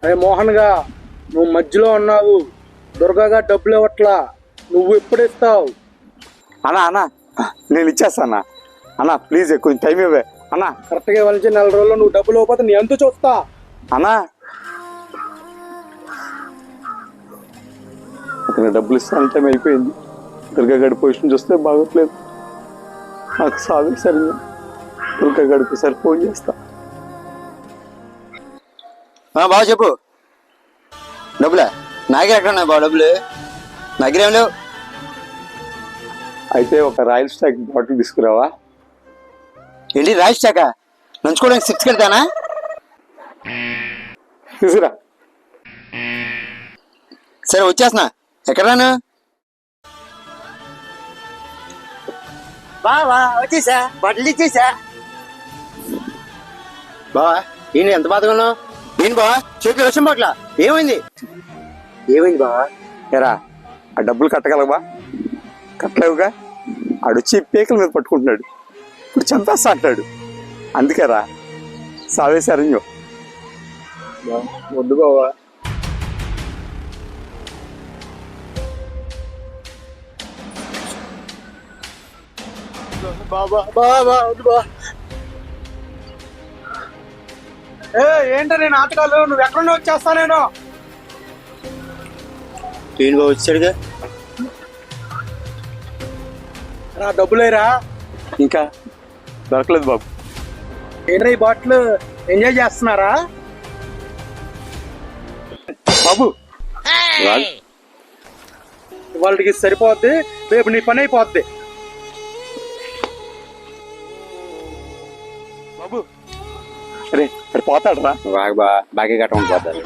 అరే మోహన్ గా, నువ్వు మధ్యలో ఉన్నావు. దుర్గాగా డబ్బులు ఇవ్వట్లా, నువ్వు ఎప్పుడు ఇస్తావు? అన్నా అన్నా నేను ఇచ్చేస్తాను అన్నా, ప్లీజ్ కొంచెం టైం ఇవ్వే అన్నా. కరెక్ట్గా ఇవ్వాల్సి 4 రోజుల్లో నువ్వు డబ్బులు ఇవ్వకపోతే నీ ఎంత చూస్తా. అన్నా అతను డబ్బులు ఇస్తాను టైం అయిపోయింది. దుర్గా గడి పొజిషన్ చూస్తే బాగోట్లేదు. నాకు సాగు సరే, దుర్గా గడికి సరి ఫోన్ చేస్తా. బాగా చెప్పు. డబ్బులే నాకే ఎక్కడ ఉన్నాయి బాబు? డబ్బులు నా దగ్గర ఏం లేవు. అయితే ఒక రాయల్ స్టాక్ బాటిల్ తీసుకురావా? ఏంటి రాయిస్తాక నంచుకోవడానికి 6 కడతానా? తీసుకురా. సరే వచ్చేస్తున్నా. ఎక్కడాను? బావా వచ్చేసా, బట్టలు ఇచ్చేసా. బావా ఏంటి ఎంత బాధగా ఉన్నావు? ఏంటి బావా చేతిలో విషయం పట్ల ఏమైంది? ఏమైంది బావా? ఎరా ఆ డబ్బులు కట్టగలవా? కట్టలేవుగా. ఆడొచ్చి పేకల మీద పట్టుకుంటున్నాడు. ఇప్పుడు చంపేస్తా అంటాడు. అందుకేరా సావేశారంజో. వద్దు బావా. బాబా బాబా వద్దు బా. ఏంటో నేను నాటకాలు, నువ్వు ఎక్కడున్నా వచ్చేస్తా నేను. ఏంటి బాబు వచ్చాడుగా? నా డబ్బులేరా? ఇంకా దొరకలేదు బాబు. ఏంట్రా ఈ బాటిల్? ఎంజాయ్ చేస్తున్నారా బాబు? వాళ్ళకి సరిపోద్ది, రేపు నీ పని అయిపోద్ది. బాబు అరే అక్కడ పోతాడు రా. బాగా బాగా కట్టమని పోతారు.